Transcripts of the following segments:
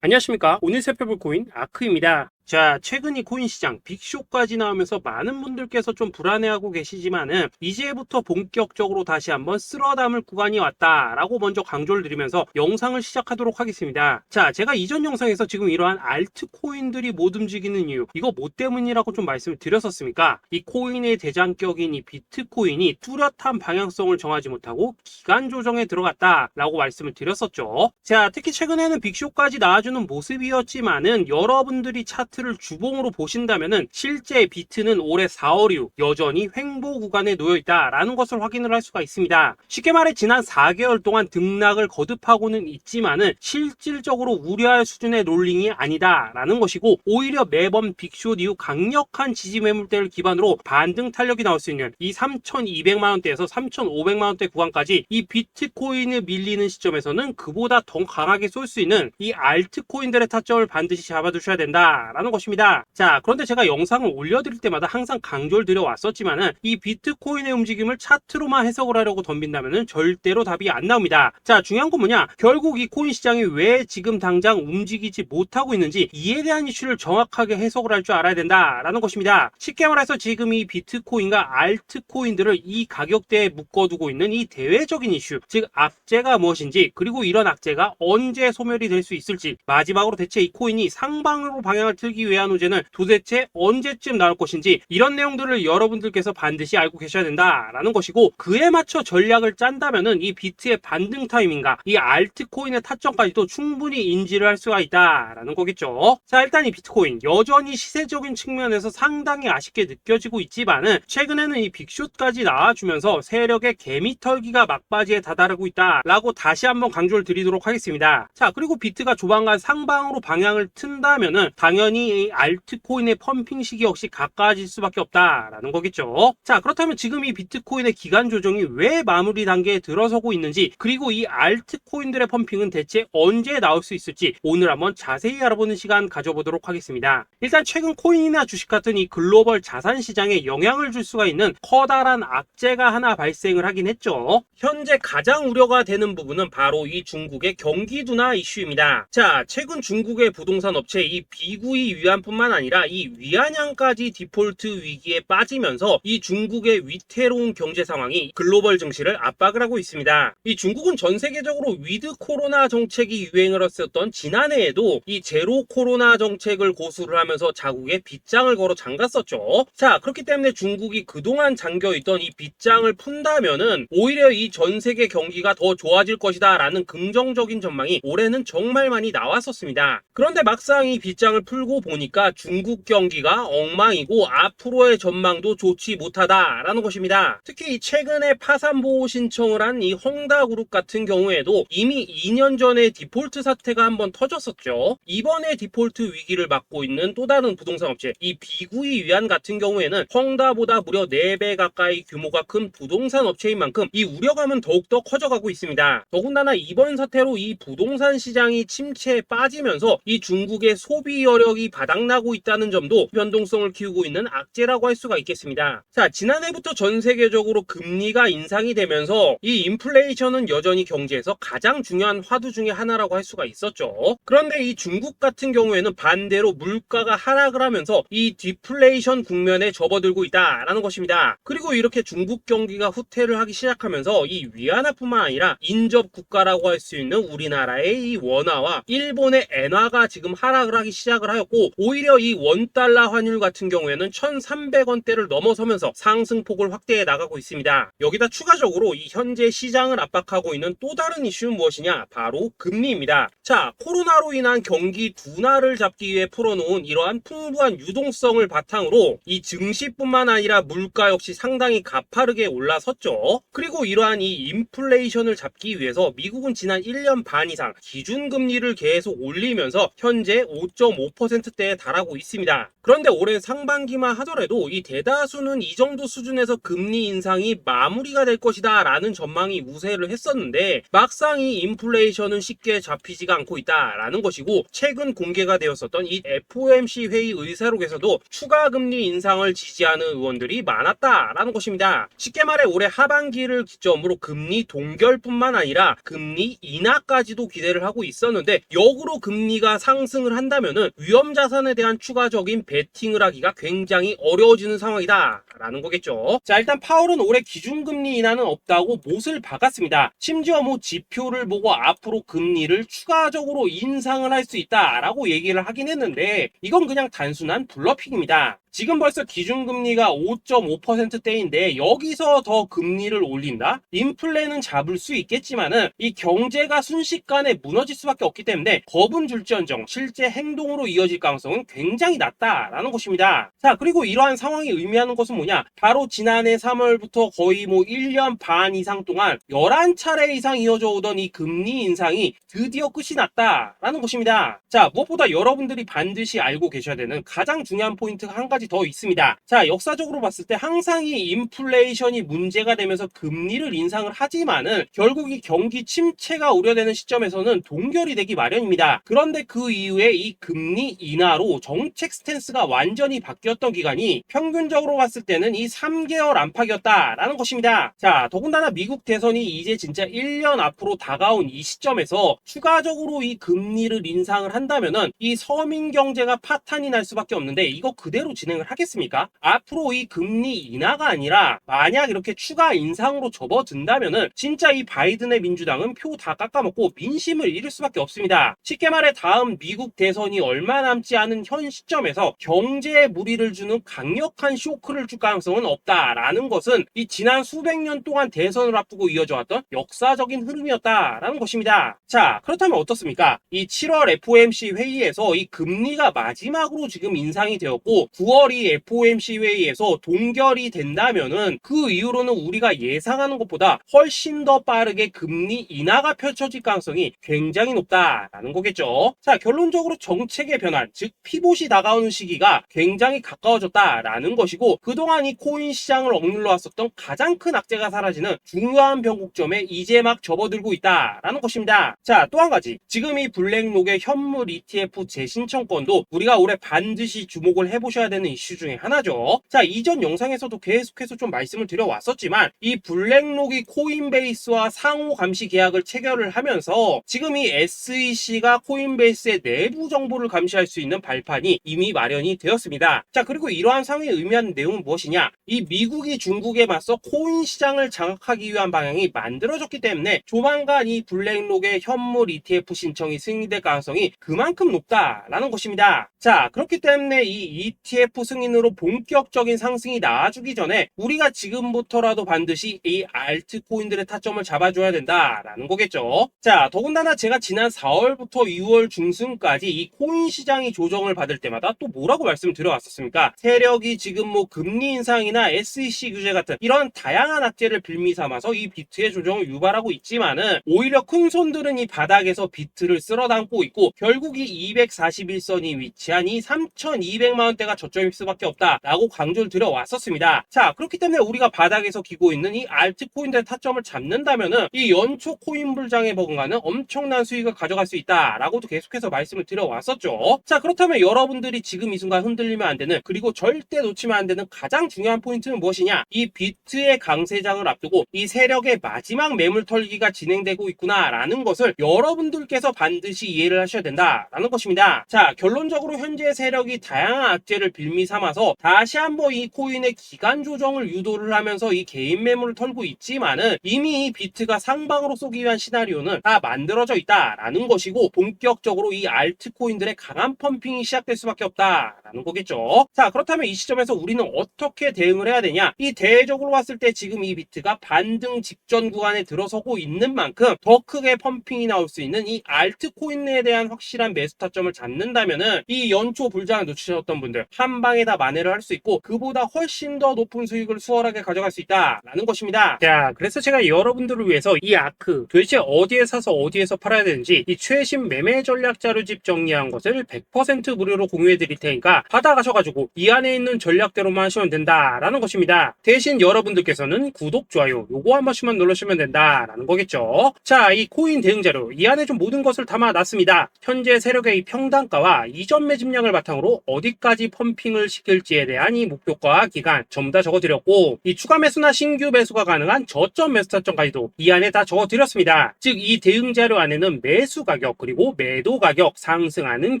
안녕하십니까. 오늘 살펴볼 코인 아크입니다. 자, 최근 이 코인 시장 빅쇼까지 나오면서 많은 분들께서 좀 불안해하고 계시지만은 이제부터 본격적으로 다시 한번 쓸어담을 구간이 왔다라고 먼저 강조를 드리면서 영상을 시작하도록 하겠습니다. 자, 제가 이전 영상에서 지금 이러한 알트코인들이 못 움직이는 이유, 이거 뭐 때문이라고 좀 말씀을 드렸었습니까? 이 코인의 대장격인 이 비트코인이 뚜렷한 방향성을 정하지 못하고 기간 조정에 들어갔다라고 말씀을 드렸었죠. 자, 특히 최근에는 빅쇼까지 나와주는 모습이었지만은 여러분들이 차트를 주봉으로 보신다면은 실제 비트는 올해 4월 이후 여전히 횡보 구간에 놓여 있다라는 것을 확인을 할 수가 있습니다. 쉽게 말해 지난 4개월 동안 등락을 거듭하고는 있지만은 실질적으로 우려할 수준의 롤링이 아니다라는 것이고, 오히려 매번 빅숏 이후 강력한 지지 매물대를 기반으로 반등 탄력이 나올 수 있는 이 3,200만 원대에서 3,500만 원대 구간까지 이 비트코인을 밀리는 시점에서는 그보다 더 강하게 쏠 수 있는 이 알트코인들의 타점을 반드시 잡아두셔야 된다라는 것입니다. 자, 그런데 제가 영상을 올려드릴 때마다 항상 강조를 드려왔었지만은 이 비트코인의 움직임을 차트로만 해석을 하려고 덤빈다면은 절대로 답이 안 나옵니다. 자, 중요한 건 뭐냐? 결국 이 코인 시장이 왜 지금 당장 움직이지 못하고 있는지 이에 대한 이슈를 정확하게 해석을 할 줄 알아야 된다라는 것입니다. 쉽게 말해서 지금 이 비트코인과 알트코인들을 이 가격대에 묶어두고 있는 이 대외적인 이슈, 즉 악재가 무엇인지, 그리고 이런 악재가 언제 소멸이 될 수 있을지, 마지막으로 대체 이 코인이 상방으로 방향을 틀기 위한 호재는 도대체 언제쯤 나올 것인지, 이런 내용들을 여러분들께서 반드시 알고 계셔야 된다라는 것이고, 그에 맞춰 전략을 짠다면은 이 비트의 반등 타이밍과 이 알트코인의 타점까지도 충분히 인지를 할 수가 있다라는 거겠죠. 자, 일단 이 비트코인 여전히 시세적인 측면에서 상당히 아쉽게 느껴지고 있지만은 최근에는 이 빅숏까지 나와주면서 세력의 개미털기가 막바지에 다다르고 있다라고 다시 한번 강조를 드리도록 하겠습니다. 자, 그리고 비트가 조만간 상방으로 방향을 튼다면은 당연히 이 알트코인의 펌핑 시기 역시 가까워질 수밖에 없다라는 거겠죠. 자, 그렇다면 지금 이 비트코인의 기간 조정이 왜 마무리 단계에 들어서고 있는지, 그리고 이 알트코인들의 펌핑은 대체 언제 나올 수 있을지 오늘 한번 자세히 알아보는 시간 가져보도록 하겠습니다. 일단 최근 코인이나 주식 같은 이 글로벌 자산 시장에 영향을 줄 수가 있는 커다란 악재가 하나 발생을 하긴 했죠. 현재 가장 우려가 되는 부분은 바로 이 중국의 경기 둔화 이슈입니다. 자, 최근 중국의 부동산 업체 이 비구이 위안뿐만 아니라 이 위안양까지 디폴트 위기에 빠지면서 이 중국의 위태로운 경제 상황이 글로벌 증시를 압박을 하고 있습니다. 이 중국은 전 세계적으로 위드 코로나 정책이 유행을 했었던 지난해에도 이 제로 코로나 정책을 고수를 하면서 자국에 빗장을 걸어 잠갔었죠. 자, 그렇기 때문에 중국이 그동안 잠겨있던 이 빗장을 푼다면은 오히려 이 전 세계 경기가 더 좋아질 것이다 라는 긍정적인 전망이 올해는 정말 많이 나왔었습니다. 그런데 막상 이 빗장을 풀고 보니까 중국 경기가 엉망이고 앞으로의 전망도 좋지 못하다라는 것입니다. 특히 이 최근에 파산보호 신청을 한 이 헝다그룹 같은 경우에도 이미 2년 전에 디폴트 사태가 한번 터졌었죠. 이번에 디폴트 위기를 맞고 있는 또 다른 부동산 업체 이 비구이 위안 같은 경우에는 헝다보다 무려 4배 가까이 규모가 큰 부동산 업체인 만큼 이 우려감은 더욱더 커져가고 있습니다. 더군다나 이번 사태로 이 부동산 시장이 침체에 빠지면서 이 중국의 소비 여력이 바닥나고 있다는 점도 변동성을 키우고 있는 악재라고 할 수가 있겠습니다. 자, 지난해부터 전 세계적으로 금리가 인상이 되면서 이 인플레이션은 여전히 경제에서 가장 중요한 화두 중에 하나라고 할 수가 있었죠. 그런데 이 중국 같은 경우에는 반대로 물가가 하락을 하면서 이 디플레이션 국면에 접어들고 있다라는 것입니다. 그리고 이렇게 중국 경기가 후퇴를 하기 시작하면서 이 위안화뿐만 아니라 인접 국가라고 할 수 있는 우리나라의 이 원화와 일본의 엔화가 지금 하락을 하기 시작을 하였고, 오히려 이 원달러 환율 같은 경우에는 1,300원대를 넘어서면서 상승폭을 확대해 나가고 있습니다. 여기다 추가적으로 이 현재 시장을 압박하고 있는 또 다른 이슈는 무엇이냐? 바로 금리입니다. 자, 코로나로 인한 경기 둔화를 잡기 위해 풀어놓은 이러한 풍부한 유동성을 바탕으로 이 증시뿐만 아니라 물가 역시 상당히 가파르게 올라섰죠. 그리고 이러한 이 인플레이션을 잡기 위해서 미국은 지난 1년 반 이상 기준금리를 계속 올리면서 현재 5.5%대에 달하고 있습니다. 그런데 올해 상반기만 하더라도 이 대다수는 이 정도 수준에서 금리 인상이 마무리가 될 것이다 라는 전망이 우세를 했었는데, 막상 이 인플레이션은 쉽게 잡히지가 않고 있다라는 것이고, 최근 공개가 되었었던 이 FOMC 회의 의사록에서도 추가 금리 인상을 지지하는 의원들이 많았다라는 것입니다. 쉽게 말해 올해 하반기를 기점으로 금리 동결뿐만 아니라 금리 인하까지도 기대를 하고 있었는데, 역으로 금리가 상승을 한다면은 위험 자산에 대한 추가적인 베팅을 하기가 굉장히 어려워지는 상황이다 라는 거겠죠. 자, 일단 파월은 올해 기준금리 인하는 없다고 못을 박았습니다. 심지어 지표를 보고 앞으로 금리를 추가적으로 인상을 할 수 있다라고 얘기를 하긴 했는데, 이건 그냥 단순한 블러핑입니다. 지금 벌써 기준금리가 5.5%대인데 여기서 더 금리를 올린다? 인플레는 잡을 수 있겠지만은 이 경제가 순식간에 무너질 수밖에 없기 때문에 겁은 줄지언정 실제 행동으로 이어질 가능성은 굉장히 낮다라는 것입니다. 자, 그리고 이러한 상황이 의미하는 것은 뭐냐? 바로 지난해 3월부터 거의 1년 반 이상 동안 11차례 이상 이어져 오던 이 금리 인상이 드디어 끝이 났다라는 것입니다. 자, 무엇보다 여러분들이 반드시 알고 계셔야 되는 가장 중요한 포인트가 한 가지 더 있습니다. 자, 역사적으로 봤을 때 항상 이 인플레이션이 문제가 되면서 금리를 인상을 하지만은 결국 이 경기 침체가 우려되는 시점에서는 동결이 되기 마련입니다. 그런데 그 이후에 이 금리 인하로 정책 스탠스가 완전히 바뀌었던 기간이 평균적으로 봤을 때는 이 3개월 안팎이었다라는 것입니다. 자, 더군다나 미국 대선이 이제 진짜 1년 앞으로 다가온 이 시점에서 추가적으로 이 금리를 인상을 한다면은 이 서민 경제가 파탄이 날 수밖에 없는데, 이거 그대로 진행을 하겠습니까? 앞으로 이 금리 인하가 아니라 만약 이렇게 추가 인상으로 접어든다면은 진짜 이 바이든의 민주당은 표 다 깎아먹고 민심을 잃을 수밖에 없습니다. 쉽게 말해 다음 미국 대선이 얼마 남지 않은 현 시점에서 경제에 무리를 주는 강력한 쇼크를 줄 가능성은 없다라는 것은 이 지난 수백 년 동안 대선을 앞두고 이어져 왔던 역사적인 흐름이었다라는 것입니다. 자, 그렇다면 어떻습니까? 이 7월 FOMC 회의에서 이 금리가 마지막으로 지금 인상이 되었고 9월 이 FOMC 회의에서 동결이 된다면은 그 이후로는 우리가 예상하는 것보다 훨씬 더 빠르게 금리 인하가 펼쳐질 가능성이 굉장히 높다라는 거겠죠. 자, 결론적으로 정책의 변환, 즉 피봇이 다가오는 시기가 굉장히 가까워졌다라는 것이고, 그동안 이 코인 시장을 억눌러 왔었던 가장 큰 악재가 사라지는 중요한 변곡점에 이제 막 접어들고 있다라는 것입니다. 자, 또 한 가지, 지금 이 블랙록의 현물 ETF 재신청권도 우리가 올해 반드시 주목을 해보셔야 되는 이슈 중에 하나죠. 자, 이전 영상에서도 계속해서 좀 말씀을 드려왔었지만 이 블랙록이 코인베이스와 상호 감시 계약을 체결을 하면서 지금 이 SEC가 코인베이스의 내부 정보를 감시할 수 있는 발판이 이미 마련이 되었습니다. 자, 그리고 이러한 상황이 의미하는 내용은 무엇이냐? 이 미국이 중국에 맞서 코인 시장을 장악하기 위한 방향이 만들어졌기 때문에 조만간 이 블랙록의 현물 ETF 신청이 승인될 가능성이 그만큼 높다라는 것입니다. 자, 그렇기 때문에 이 ETF 승인으로 본격적인 상승이 나와주기 전에 우리가 지금부터라도 반드시 이 알트코인들의 타점을 잡아줘야 된다라는 거겠죠. 자, 더군다나 제가 지난 4월부터 6월 중순까지 이 코인 시장이 조정을 받을 때마다 또 뭐라고 말씀을 드려왔었습니까? 세력이 지금 금리 인상이나 SEC 규제 같은 이런 다양한 악재를 빌미 삼아서 이 비트의 조정을 유발하고 있지만은 오히려 큰 손들은 이 바닥에서 비트를 쓸어 담고 있고 결국 이 241선이 위치한 이 3,200만 원대가 저점일 수밖에 없다라고 강조를 드려왔었습니다. 자, 그렇기 때문에 우리가 바닥에서 기고 있는 이 알트코인들의 타점을 잡는다면은 이 연초 코인 불장에 버금가는 엄청난 수익을 가져갈 수 있다라고도 계속해서 말씀을 드려왔었죠. 자, 그렇다면 여러분들이 지금 이 순간 흔들리면 안 되는, 그리고 절대 놓치면 안 되는 가장 중요한 포인트는 무엇이냐? 이 비트의 강세장을 앞두고 이 세력의 마지막 매물 털기가 진행되고 있구나라는 것을 여러분들께서 반드시 이해를 하셔야 된다라는 것입니다. 자, 결론적으로 현재 세력이 다양한 악재를 빌미 삼아서 다시 한번 이 코인의 기간 조정을 유도를 하면서 이 개인 매물을 털고 있지만은 이미 이 비트가 상방으로 쏘기 위한 시나리오는 다 만들어져 있다라는 것이고, 본격적으로 이 알트코인들의 강한 펌핑이 시작될 수밖에 없다라는 거겠죠. 자, 그렇다면 이 시점에서 우리는 어떻게 어떻게 대응을 해야 되냐? 이 대외적으로 봤을 때 지금 이 비트가 반등 직전 구간에 들어서고 있는 만큼 더 크게 펌핑이 나올 수 있는 이 알트코인에 대한 확실한 매수 타점을 잡는다면은 이 연초 불장을 놓치셨던 분들 한 방에 다 만회를 할 수 있고 그보다 훨씬 더 높은 수익을 수월하게 가져갈 수 있다라는 것입니다. 자, 그래서 제가 여러분들을 위해서 이 아크 도대체 어디에 사서 어디에서 팔아야 되는지 이 최신 매매 전략 자료집 정리한 것을 100% 무료로 공유해 드릴 테니까 받아가셔가지고 이 안에 있는 전략대로만 하시면 된다라는 것입니다. 대신 여러분들께서는 구독, 좋아요 요거 한 번씩만 눌러주시면 된다라는 거겠죠. 자, 이 코인 대응 자료 이 안에 좀 모든 것을 담아놨습니다. 현재 세력의 이 평단가와 이전 매집량을 바탕으로 어디까지 펌핑을 시킬지에 대한 이 목표가 기간 전부 다 적어드렸고 이 추가 매수나 신규 매수가 가능한 저점 매수 타점까지도 이 안에 다 적어드렸습니다. 즉 이 대응 자료 안에는 매수 가격 그리고 매도 가격 상승하는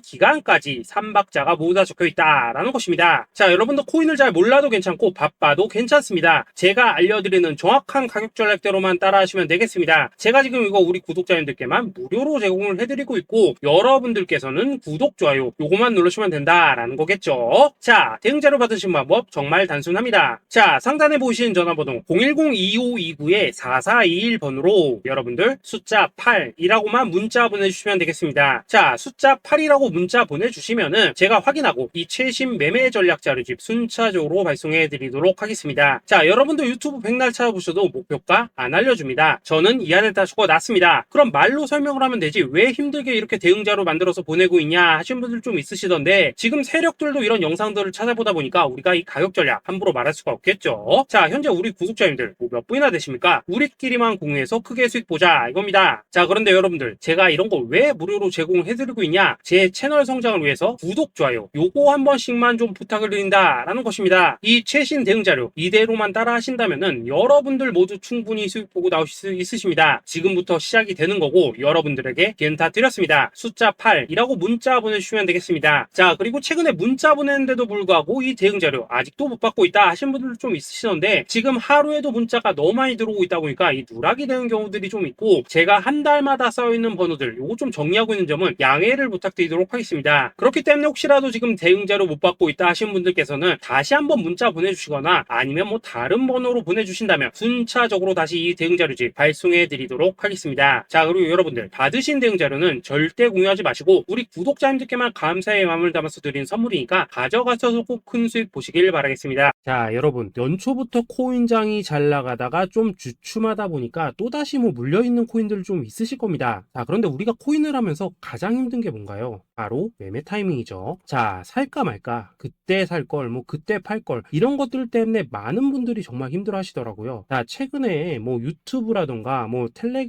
기간까지 3박자가 모두 다 적혀있다라는 것입니다. 자, 여러분도 코인을 잘 몰라도 괜찮고 바빠도 괜찮습니다. 제가 알려드리는 정확한 가격 전략대로만 따라하시면 되겠습니다. 제가 지금 이거 우리 구독자님들께만 무료로 제공을 해드리고 있고 여러분들께서는 구독, 좋아요 요거만 누르시면 된다라는 거겠죠. 자, 대응 자료 받으신 방법 정말 단순합니다. 자, 상단에 보이시는 전화번호 010-2529-4421번으로 여러분들 숫자 8이라고만 문자 보내주시면 되겠습니다. 자, 숫자 8이라고 문자 보내주시면은 제가 확인하고 이 최신 매매 전략 자료집 순차적으로 발송해 드리도록 하겠습니다. 자, 여러분도 유튜브 백날 찾아보셔도 목표가 안 알려줍니다. 저는 이 안에 다 적어놨습니다. 그럼 말로 설명을 하면 되지 왜 힘들게 이렇게 대응자로 만들어서 보내고 있냐 하신 분들 좀 있으시던데 지금 세력들도 이런 영상들을 찾아보다 보니까 우리가 이 가격 전략 함부로 말할 수가 없겠죠. 자, 현재 우리 구독자님들 몇 분이나 되십니까? 우리끼리만 공유해서 크게 수익 보자 이겁니다. 자, 그런데 여러분들 제가 이런 거 왜 무료로 제공해드리고 있냐? 제 채널 성장을 위해서 구독, 좋아요 요거 한 번씩만 좀 부탁을 드린다라는 것입니다. 이 최신 대응 자료 이대로만 따라 하신다면은 여러분들 모두 충분히 수익 보고 나오실 수 있으십니다. 지금부터 시작이 되는 거고 여러분들에게 기회는 다 드렸습니다. 숫자 8이라고 문자 보내주시면 되겠습니다. 자, 그리고 최근에 문자 보냈는데도 불구하고 이 대응 자료 아직도 못 받고 있다 하신 분들 좀 있으시던데 지금 하루에도 문자가 너무 많이 들어오고 있다 보니까 이 누락이 되는 경우들이 좀 있고 제가 한 달마다 쌓여있는 번호들 요거 좀 정리하고 있는 점은 양해를 부탁드리도록 하겠습니다. 그렇기 때문에 혹시라도 지금 대응 자료 못 받고 있다 하신 분들께서는 다시 한번 문자 보내주시거나 아니면 뭐 다른 번호로 보내주신다면 순차적으로 다시 이 대응 자료집 발송해 드리도록 하겠습니다. 자, 그리고 여러분들 받으신 대응 자료는 절대 공유하지 마시고 우리 구독자님들께만 감사의 마음을 담아서 드린 선물이니까 가져가셔서 꼭 큰 수익 보시길 바라겠습니다. 자, 여러분 연초부터 코인장이 잘 나가다가 좀 주춤하다 보니까 또다시 뭐 물려있는 코인들 좀 있으실 겁니다. 자, 그런데 우리가 코인을 하면서 가장 힘든 게 뭔가요? 바로 매매 타이밍이죠. 자, 살까 말까 그때 살 걸 뭐 그때 팔 걸 이런 것들 때문에 많은 분들이 정말 힘들어 하시더라고요. 자, 최근에 뭐 유튜브라던가 뭐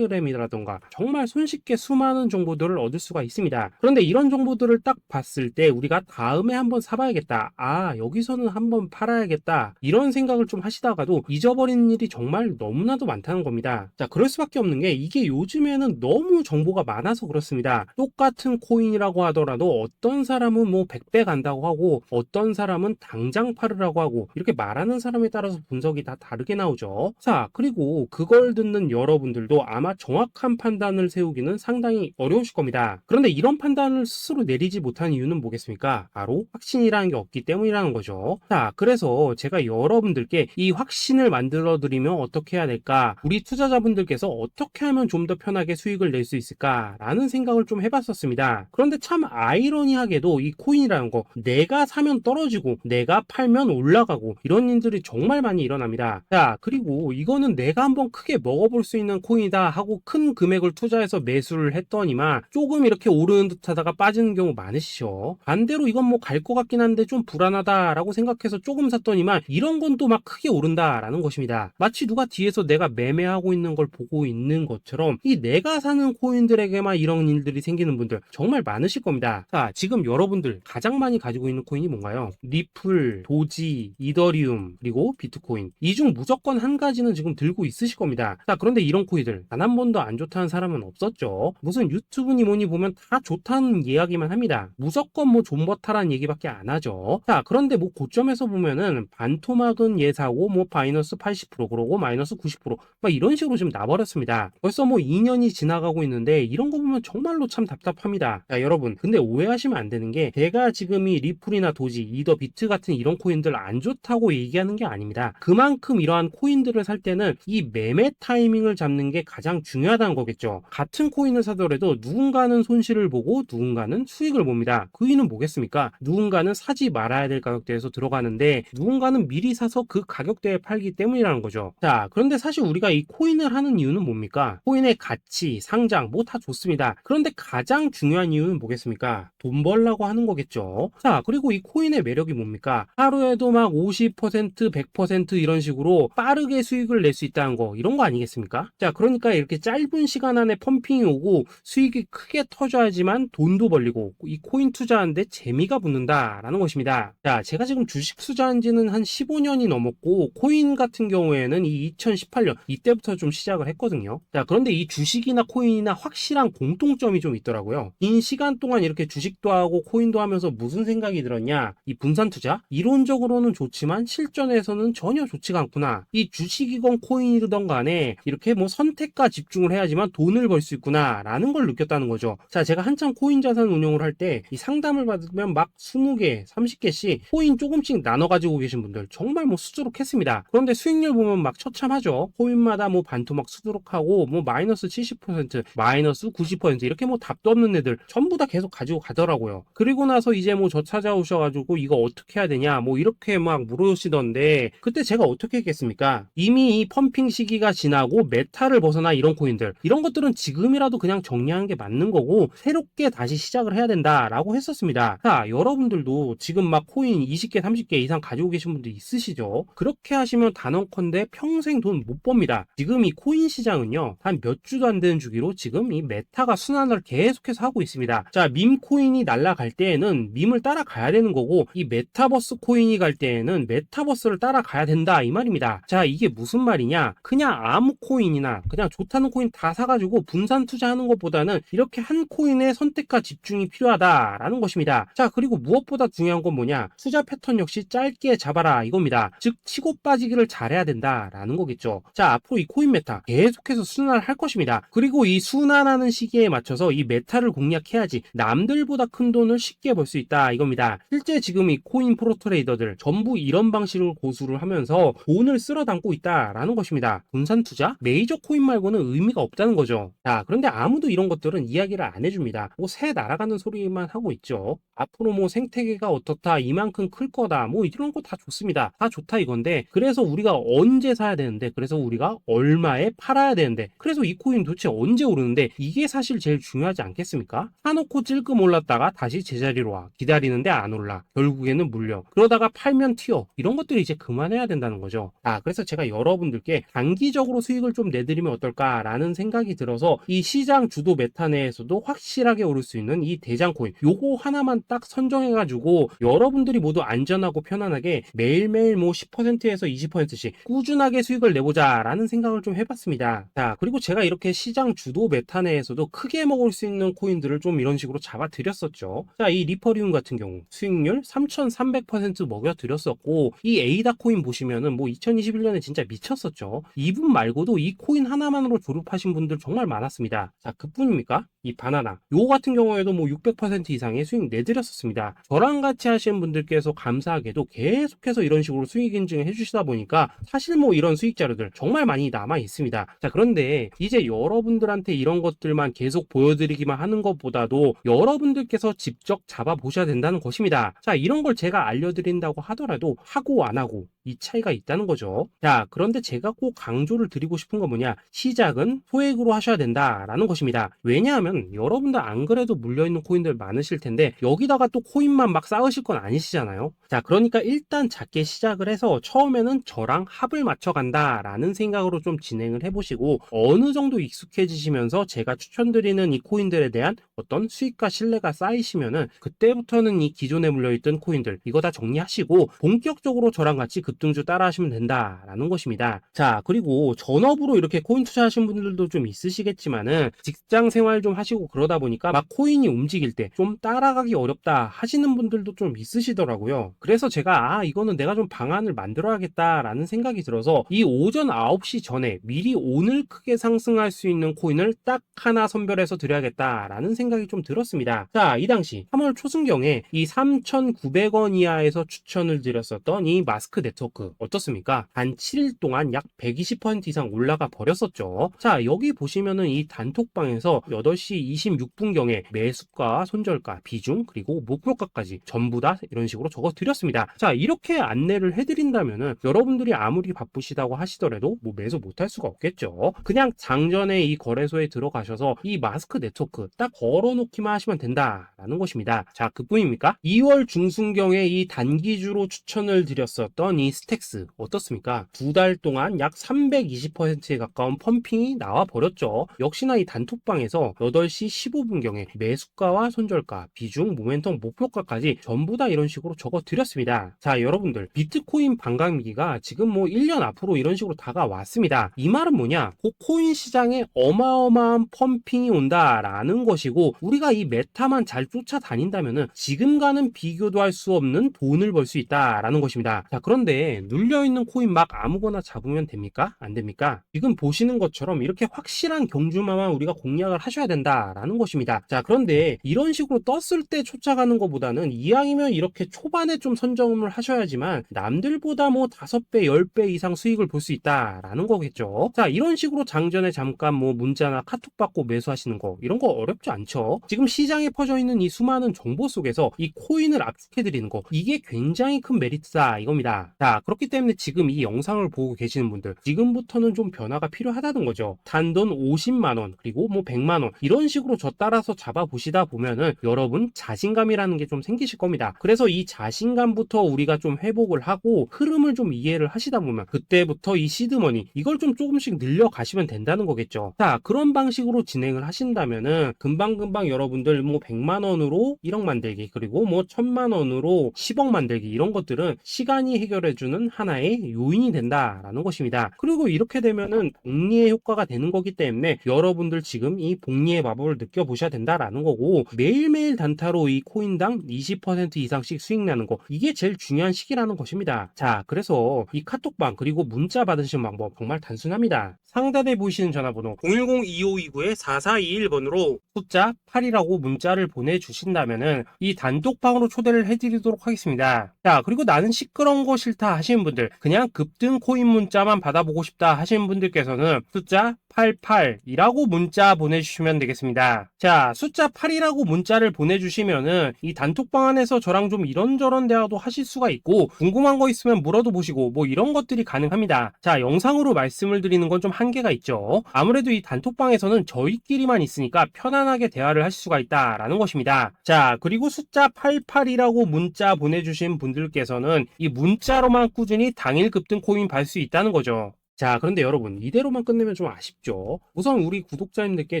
텔레그램이라던가 정말 손쉽게 수많은 정보들을 얻을 수가 있습니다. 그런데 이런 정보들을 딱 봤을 때 우리가 다음에 한번 사봐야겠다, 아 여기서는 한번 팔아야겠다 이런 생각을 좀 하시다가도 잊어버리는 일이 정말 너무나도 많다는 겁니다. 자, 그럴 수밖에 없는 게 이게 요즘에는 너무 정보가 많아서 그렇습니다. 똑같은 코인이라고 하더라도 어떤 사람은 뭐 100배 간다고 하고 어떤 사람은 당장 팔으라고 하고 이렇게 말하는 사람에 따라서 분석이 다 다르게 나오죠. 자, 그리고 그걸 듣는 여러분들도 아마 정확한 판단을 세우기는 상당히 어려우실 겁니다. 그런데 이런 판단을 스스로 내리지 못한 이유는 뭐겠습니까? 바로 확신이라는 게 없기 때문이라는 거죠. 자, 그래서 제가 여러분들께 이 확신을 만들어 드리면 어떻게 해야 될까? 우리 투자자분들께서 어떻게 하면 좀 더 편하게 수익을 낼 수 있을까? 라는 생각을 좀 해봤었습니다. 그런데 참 아이러니하게도 이 코인이라는 거 내가 사면 떨어지고 내가 팔면 올라가고 이런 일들이 정말 많이 일어납니다. 자, 그리고 이거는 내가 한번 크게 먹어볼 수 있는 코인이다 하고 큰 금액을 투자해서 매수를 했더니만 조금 이렇게 오르는 듯 하다가 빠지는 경우 많으시죠. 반대로 이건 뭐 갈 것 같긴 한데 좀 불안하다라고 생각해서 조금 샀더니만 이런 건 또 막 크게 오른다라는 것입니다. 마치 누가 뒤에서 내가 매매하고 있는 걸 보고 있는 것처럼 이 내가 사는 코인들에게만 이런 일들이 생기는 분들 정말 많으실 겁니다. 자, 지금 여러분들 가장 많이 가지고 있는 코인이 뭔가요? 리플, 도지, 이더리움, 그리고 비트코인. 이 중 무조건 한 가지는 지금 들고 있으실 겁니다. 자, 그런데 이런 코인들 단 한 번도 안 좋다는 사람은 없었죠. 무슨 유튜브니 뭐니 보면 다 좋다는 이야기만 합니다. 무조건 뭐 존버타라는 얘기밖에 안 하죠. 자, 그런데 뭐 고점에서 보면은 반토막은 예사고 뭐 마이너스 80% 그러고 마이너스 90%막 이런 식으로 지금 나버렸습니다. 벌써 뭐 2년이 지나가고 있는데 이런 거 보면 정말로 참 답답합니다. 자, 여러분 근데 오해하시면 안 되는 게 제가 지금 이 리플이나 도지, 이더 비트 같은 이런 코인들 안 좋다고 얘기하는 게 아닙니다. 그만큼 이러한 코인들을 살 때는 이 매매 타이밍을 잡는 게 가장 중요하다는 거겠죠. 같은 코인을 사더라도 누군가는 손실을 보고 누군가는 수익을 봅니다. 그 이유는 뭐겠습니까? 누군가는 사지 말아야 될 가격대에서 들어가는데 누군가는 미리 사서 그 가격대에 팔기 때문이라는 거죠. 자, 그런데 사실 우리가 이 코인을 하는 이유는 뭡니까? 코인의 가치, 상장 뭐 다 좋습니다. 그런데 가장 중요한 이유는 뭐겠습니까? 돈 벌라고 하는 거겠죠. 자, 그리고 이 코인의 매력이 뭡니까? 하루에도 막 50%, 100% 이런 식으로 빠르게 수익을 낼 수 있다는 거, 이런 거 아니겠습니까? 자, 그러니까 이렇게 짧은 시간 안에 펌핑이 오고 수익이 크게 터져야지만 돈도 벌리고 이 코인 투자하는데 재미가 붙는다라는 것입니다. 자, 제가 지금 주식 투자한 지는 한 15년이 넘었고 코인 같은 경우에는 이 2018년 이때부터 좀 시작을 했거든요. 자, 그런데 이 주식이나 코인이나 확실한 공통점이 좀 있더라고요. 긴 시간 동안 이렇게 주식도 하고 코인도 하면서 무슨 생각이 들었냐? 이 분산 투자? 이론적으로는 좋지만 실전에서는 전혀 좋지가 않구나. 이 주식이건 코인이든 간에 이렇게 뭐 선택과 집중을 해야지만 돈을 벌 수 있구나 라는 걸 느꼈다는 거죠. 자, 제가 한참 코인 자산 운용을 할 때 이 상담을 받으면 막 20개, 30개씩 코인 조금씩 나눠 가지고 계신 분들 정말 뭐 수두룩했습니다. 그런데 수익률 보면 막 처참하죠. 코인마다 뭐 반토막 수두룩하고 뭐 마이너스 70%, 마이너스 90% 이렇게 뭐 답도 없는 애들 전부 다 계속 가지고 가더라고요. 그리고 나서 이제 뭐 저 찾아오셔가지고 이거 어떻게 해야 되냐 뭐 이렇게 막 물으시던데 그때 제가 어떻게 했겠습니까? 이미 이 펌핑 시기가 지나고 메타를 벗어나 이런 코인들 이런 것들은 지금이라도 그냥 정리하는 게 맞는 거고 새롭게 다시 시작을 해야 된다라고 했었습니다. 자, 여러분들도 지금 막 코인 20개, 30개 이상 가지고 계신 분들 있으시죠? 그렇게 하시면 단언컨대 평생 돈 못 법니다. 지금 이 코인 시장은요 한 몇 주도 안 되는 주기로 지금 이 메타가 순환을 계속해서 하고 있습니다. 자, 밈 코인이 날아갈 때에는 밈을 따라가야 되는 거고 이 메타버스 코인이 갈 때에는 메타버스를 따라가야 된다 이 말입니다. 자, 이게 무슨 말이냐? 그냥 아무 코인이나 그냥 좋다는 코인 다 사가지고 분산 투자하는 것보다는 이렇게 한 코인의 선택과 집중이 필요하다라는 것입니다. 자, 그리고 무엇보다 중요한 건 뭐냐? 투자 패턴 역시 짧게 잡아라 이겁니다. 즉 치고 빠지기를 잘해야 된다라는 거겠죠. 자, 앞으로 이 코인 메타 계속해서 순환을 할 것입니다. 그리고 이 순환하는 시기에 맞춰서 이 메타를 공략해야지 남들보다 큰 돈을 쉽게 벌 수 있다 이겁니다. 실제 지금 이 코인 프로 트레이더들 전부 이런 방식을 고수를 하면서 돈을 쓸어 담고 있다라는 것입니다. 분산 투자? 메이저 코인 말고는 의미가 없다는 거죠. 자, 그런데 아무도 이런 것들은 이야기를 안 해줍니다. 뭐 새 날아가는 소리만 하고 있죠. 앞으로 뭐 생태계가 어떻다, 이만큼 클 거다, 뭐 이런 거 다 좋습니다. 다 좋다 이건데 그래서 우리가 언제 사야 되는데 그래서 우리가 얼마에 팔아야 되는데 그래서 이 코인 도대체 언제 오르는데 이게 사실 제일 중요하지 않겠습니까? 사놓고 찔끔 올랐다가 다시 제자리로 와 기다리는데 안 올라 결국에는 물려 그러다가 팔면 튀어 이런 것들이 이제 그만해야 된다는 거죠. 그래서 제가 여러분들께 단기적으로 수익을 좀 내드리면 어떨까라는 생각이 들어서 이 시장 주도 메타 내에서도 확실하게 오를 수 있는 이 대장 코인 요거 하나만 딱 선정해가지고 여러분들이 모두 안전하고 편안하게 매일매일 뭐 10%에서 20%씩 꾸준하게 수익을 내보자 라는 생각을 좀 해봤습니다. 자, 그리고 제가 이렇게 시장 주도 메타 내에서도 크게 먹을 수 있는 코인들을 좀 이런 식으로 잡아드렸었죠. 자, 이 리퍼리움 같은 경우 수익률 3300% 먹여드렸었고 이 에이다 코인 보시면은 뭐 2021년에 진짜 미쳤었죠. 이분 말고도 이 코인 하나만으로 졸업하신 분들 정말 많았습니다. 자, 그뿐입니까? 이 바나나 요거 같은 경우에도 뭐 600% 이상의 수익 내드렸었습니다. 저랑 같이 하시는 분들께서 감사하게도 계속해서 이런 식으로 수익 인증을 해주시다 보니까 사실 뭐 이런 수익 자료들 정말 많이 남아 있습니다. 자, 그런데 이제 여러분들한테 이런 것들만 계속 보여드리기만 하는 것보다도 여러분들께서 직접 잡아보셔야 된다는 것입니다. 자, 이런 걸 제가 알려드린다고 하더라도 하고 안 하고 이 차이가 있다는 거죠. 자, 그런데 제가 꼭 강조를 드리고 싶은 건 뭐냐? 시작은 소액으로 하셔야 된다라는 것입니다. 왜냐하면 여러분들 안 그래도 물려있는 코인들 많으실 텐데 여기다가 또 코인만 막 쌓으실 건 아니시잖아요. 자, 그러니까 일단 작게 시작을 해서 처음에는 저랑 합을 맞춰 간다라는 생각으로 좀 진행을 해보시고 어느 정도 익숙해지시면서 제가 추천드리는 이 코인들에 대한 어떤 수익과 신뢰가 쌓이시면은 그때부터는 이 기존에 물려있던 코인들 이거 다 정리하시고 본격적으로 저랑 같이 급등주 따라 하시면 된다라는 것입니다. 자, 그리고 전업으로 이렇게 코인 투자하신 분들도 좀 있으시겠지만은 직장 생활 좀 하시고 그러다 보니까 막 코인이 움직일 때 좀 따라가기 어렵다 하시는 분들도 좀 있으시더라고요. 그래서 제가 이거는 내가 좀 방안을 만들어야겠다라는 생각이 들어서 이 오전 9시 전에 미리 오늘 크게 상승할 수 있는 코인을 딱 하나 선별해서 드려야겠다라는 생각이 좀 들었습니다. 드렸습니다. 자, 이 당시 3월 초순경에 이 3,900원 이하에서 추천을 드렸었던 이 마스크 네트워크 어떻습니까? 단 7일 동안 약 120% 이상 올라가 버렸었죠. 자, 여기 보시면은 이 단톡방에서 8시 26분경에 매수가, 손절가, 비중, 그리고 목표가까지 전부 다 이런 식으로 적어 드렸습니다. 자, 이렇게 안내를 해드린다면은 여러분들이 아무리 바쁘시다고 하시더라도 뭐 매수 못할 수가 없겠죠. 그냥 장전에 이 거래소에 들어가셔서 이 마스크 네트워크 딱 걸어놓기만 하시면 된다라는 것입니다. 자, 그뿐입니까? 2월 중순경에 이 단기주로 추천을 드렸었던 이 스택스 어떻습니까? 2달 동안 약 320%에 가까운 펌핑이 나와 버렸죠. 역시나 이 단톡방에서 8시 15분경에 매수가와 손절가, 비중, 모멘텀, 목표가까지 전부 다 이런 식으로 적어 드렸습니다. 자, 여러분들 비트코인 반감기가 지금 뭐 1년 앞으로 이런 식으로 다가왔습니다. 이 말은 뭐냐? 그 코인 시장에 어마어마한 펌핑이 온다라는 것이고, 우리가 이 메타만 잘 쫓아다닌다면은 지금과는 비교도 할 수 없는 돈을 벌 수 있다라는 것입니다. 자, 그런데 눌려있는 코인 막 아무거나 잡으면 됩니까? 안 됩니까? 지금 보시는 것처럼 이렇게 확실한 경주마만 우리가 공략을 하셔야 된다라는 것입니다. 자, 그런데 이런 식으로 떴을 때 쫓아가는 것보다는 이왕이면 이렇게 초반에 좀 선점을 하셔야지만 남들보다 뭐 5배, 10배 이상 수익을 볼 수 있다라는 거겠죠. 자, 이런 식으로 장전에 잠깐 뭐 문자나 카톡 받고 매수하시는 거, 이런 거 어렵지 않죠. 지금 시장에 퍼져 있는 이 수많은 정보 속에서 이 코인을 압축해 드리는 거, 이게 굉장히 큰 메리트다 이겁니다. 자, 그렇기 때문에 지금 이 영상을 보고 계시는 분들, 지금부터는 좀 변화가 필요하다는 거죠. 단돈 50만원 그리고 뭐 100만원 이런 식으로 저 따라서 잡아보시다 보면은 여러분 자신감이라는 게 좀 생기실 겁니다. 그래서 이 자신감부터 우리가 좀 회복을 하고 흐름을 좀 이해를 하시다 보면 그때부터 이 시드머니 이걸 좀 조금씩 늘려가시면 된다는 거겠죠. 자, 그런 방식으로 진행을 하신다면은 금방금방 여러분들 뭐 100만원으로 1억 만들기, 그리고 뭐 1000만원으로 10억 만들기, 이런 것들은 시간이 해결해주는 하나의 요인이 된다라는 것입니다. 그리고 이렇게 되면은 복리의 효과가 되는 거기 때문에 여러분들 지금 이 복리의 마법을 느껴보셔야 된다라는 거고, 매일매일 단타로 이 코인당 20% 이상씩 수익 나는 거, 이게 제일 중요한 시기라는 것입니다. 자, 그래서 이 카톡방 그리고 문자 받으시는 방법 정말 단순합니다. 상단에 보이시는 전화번호 010-2529-4421번으로 숫자 8이라고 문자를 보내주신다면은 이 단톡방으로 초대를 해드리도록 하겠습니다. 자, 그리고 나는 시끄러운 거 싫다 하시는 분들, 그냥 급등 코인 문자만 받아보고 싶다 하시는 분들께서는 숫자 88이라고 문자 보내주시면 되겠습니다. 자, 숫자 8이라고 문자를 보내주시면은 이 단톡방 안에서 저랑 좀 이런저런 대화도 하실 수가 있고, 궁금한 거 있으면 물어도 보시고 뭐 이런 것들이 가능합니다. 자, 영상으로 말씀을 드리는 건 좀 한계가 있죠. 아무래도 이 단톡방에서는 저희끼리만 있으니까 편안하게 대화를 하실 수가 있다라는 것입니다. 자, 그리고 숫자 88이라고 문자 보내주신 분들께서는 이 문자로만 꾸준히 당일 급등 코인 받을 수 있다는 거죠. 자, 그런데 여러분 이대로만 끝내면 좀 아쉽죠. 우선 우리 구독자님들께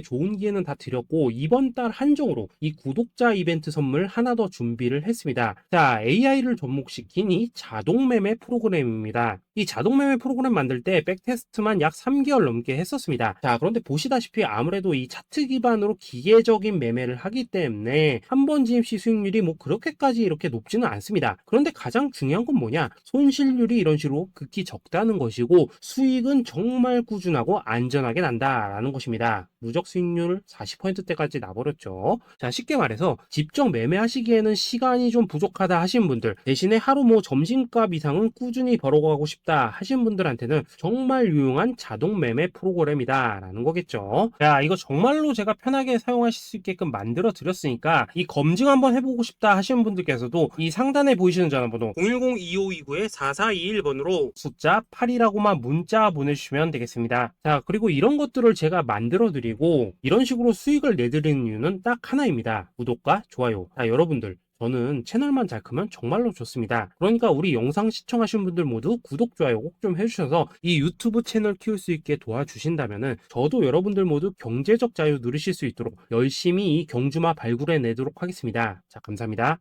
좋은 기회는 다 드렸고, 이번 달 한정으로 이 구독자 이벤트 선물 하나 더 준비를 했습니다. 자, AI를 접목시킨 이 자동 매매 프로그램입니다. 이 자동 매매 프로그램 만들 때 백테스트만 약 3개월 넘게 했었습니다. 자, 그런데 보시다시피 아무래도 이 차트 기반으로 기계적인 매매를 하기 때문에 한 번 지임 시 수익률이 뭐 그렇게까지 이렇게 높지는 않습니다. 그런데 가장 중요한 건 뭐냐? 손실률이 이런 식으로 극히 적다는 것이고, 수익은 정말 꾸준하고 안전하게 난다라는 것입니다. 누적 수익률 40%대까지 나버렸죠. 자, 쉽게 말해서 직접 매매하시기에는 시간이 좀 부족하다 하신 분들, 대신에 하루 뭐 점심값 이상은 꾸준히 벌어가고 싶다 하신 분들한테는 정말 유용한 자동 매매 프로그램이다 라는 거겠죠. 자, 이거 정말로 제가 편하게 사용하실 수 있게끔 만들어 드렸으니까 이 검증 한번 해보고 싶다 하시는 분들께서도 이 상단에 보이시는 전화번호 010-2529-4421번으로 숫자 8이라고만 문자 보내주시면 되겠습니다. 자, 그리고 이런 것들을 제가 만들어 드리고 이런 식으로 수익을 내드리는 이유는 딱 하나입니다. 구독과 좋아요. 자, 여러분들 저는 채널만 잘 크면 정말로 좋습니다. 그러니까 우리 영상 시청하신 분들 모두 구독, 좋아요 꼭 좀 해주셔서 이 유튜브 채널 키울 수 있게 도와주신다면은 저도 여러분들 모두 경제적 자유 누리실 수 있도록 열심히 이 경주마 발굴해 내도록 하겠습니다. 자, 감사합니다.